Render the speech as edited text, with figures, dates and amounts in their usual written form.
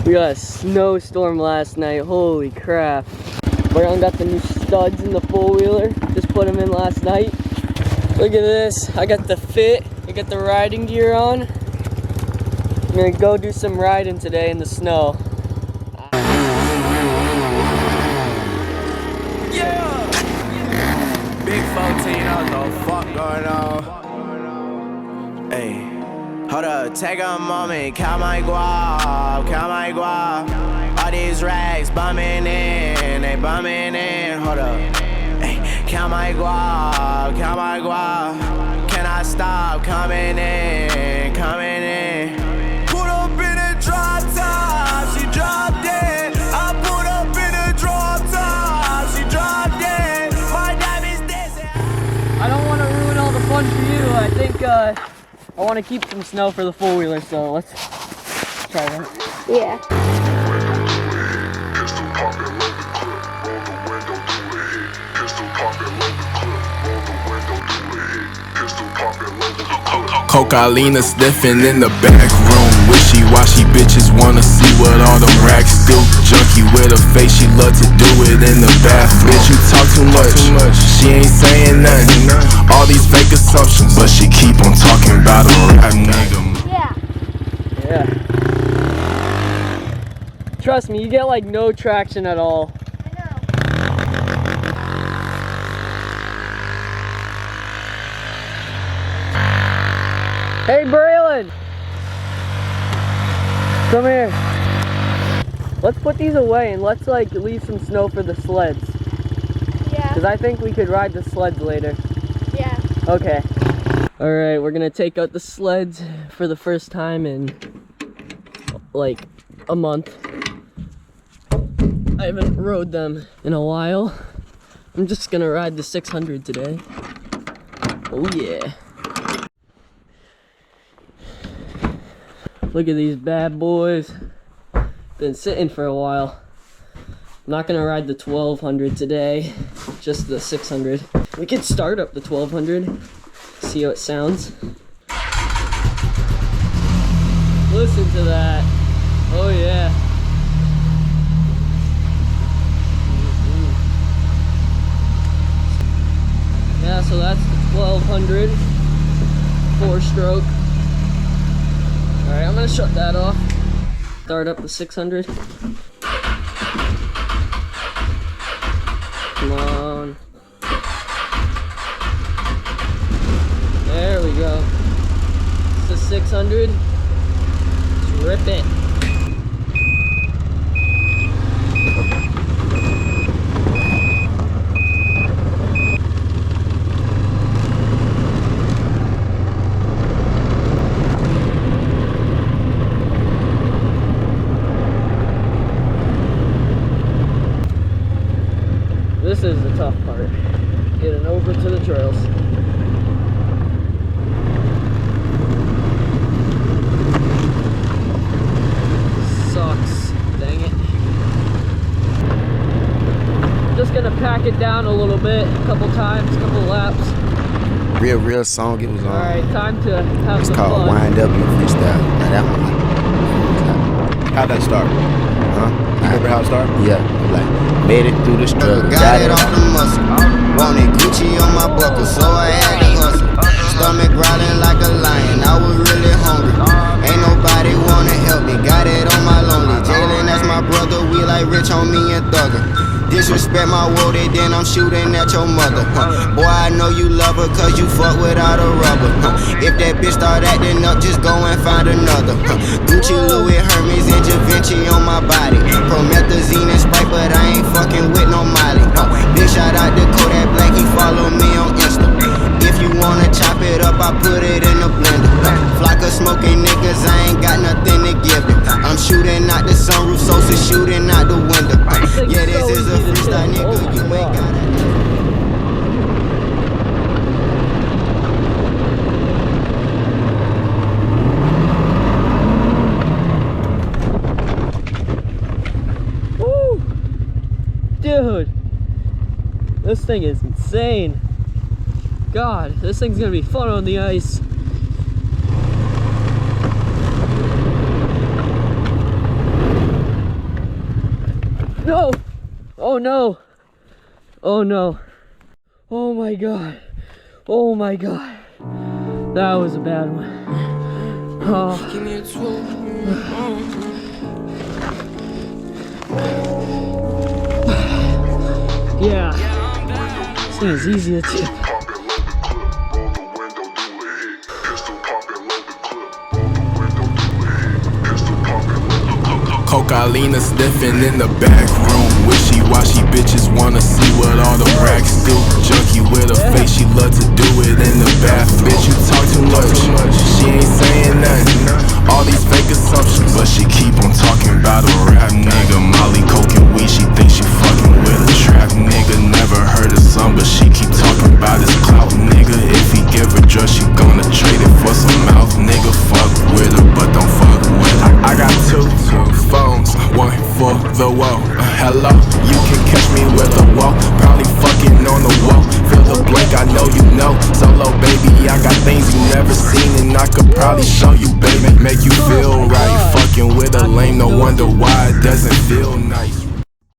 We got a snowstorm last night, holy crap. Brian got the new studs in the four-wheeler, just put them in last night. Look at this, I got the fit, I got the riding gear on. I'm gonna go do some riding today in the snow. Yeah! Big 14, I don't know what the fuck going on. Hey. Hold up, take a moment, count my guap, count my guap. All these rags bumming in, they bumming in. Hold up, hey, count my guap, count my guap. Can I stop coming in, coming in? Put up in a drop top, she dropped it. I put up in a drop top, she dropped it. My diamonds dancing. I don't want to ruin all the fun for you. I think I want to keep some snow for the four-wheeler, so let's try that. Yeah. Cocaina sniffing in the back room. Wishy-washy bitches wanna see what all them racks do. Junkie with a face, she love to do it in the bathroom. Bitch, you talk too much. She ain't saying nothing. All these fake assumptions, but she keep on talking about a rap nigga. Yeah. Trust me, you get like no traction at all. Hey, Braylon! Come here. Let's put these away and let's like leave some snow for the sleds. Yeah. Because I think we could ride the sleds later. Yeah. Okay. Alright, we're gonna take out the sleds for the first time in like a month. I haven't rode them in a while. I'm just gonna ride the 600 today. Oh yeah. Look at these bad boys. Been sitting for a while. I'm not gonna ride the 1200 today, just the 600. We could start up the 1200, see how it sounds. Listen to that. Oh yeah. Yeah, so that's the 1200, 4-stroke. Alright, I'm gonna shut that off. Start up the 600. Come on. There we go. It's the 600. Let's rip it. This is the tough part, getting over to the trails. Sucks, dang it. Just gonna pack it down a little bit, a couple times, a couple laps. Real song it was on. Alright, time to have some fun. It's called Wind Up Your Freestyle. Now that one. How'd that start? Huh? You remember how it started? Yeah, like made it through the struggle. Got it off the muscle. Wanted Gucci on my buckle, so I had to hustle. Stomach growling like a lion, I was really hungry. Ain't nobody wanna help me, got it on my lonely. Jalen, that's my brother, we like Rich Homie and Thugger. Disrespect my woody, then I'm shooting at your mother. Boy, I know you love her, cause you fuck without a rubber. If that bitch start acting up, just go and find another. Gucci, Louis, Hermes, and Givenchy on my body. Promethazine and Sprite, but I ain't fucking with no Molly. Big shout out to Kodak Black, he follow me on Insta. If you wanna chop it up, I put it in the blender. Flock of smoking niggas, I ain't got nothing to give them. I'm shooting out the sunroof, Sosa shooting out the window. Yeah, this is a freestyle, nigga, you ain't got it. Woo! Dude, this thing is insane. God, this thing's gonna be fun on the ice. No! Oh no! Oh no! Oh my god! Oh my god! That was a bad one. Oh. Yeah. This thing is easy to tip. Cocaina sniffing in the back room. Wishy-washy bitches wanna see what all the racks do. Junkie with a face, she love to do it in the bath. Bitch, you talk too much, she ain't saying nothing. All these fake assumptions, but she keep on talking about a rap nigga. Molly, coke and weed, she thinks she fucking with a trap nigga. Never heard of some, but she keep talking about his clout nigga. If he give her drugs, she gonna trade it for some mouth nigga. Fuck with her, but don't fuck with her. I got two phones, one for the wall. Hello, you can catch me with a walk, probably fucking on the wall. Feel the blank, I know you know. Solo baby, I got things you never seen, and I could probably show you, baby. Make you feel right. Fucking with a lame, no wonder why it doesn't feel nice.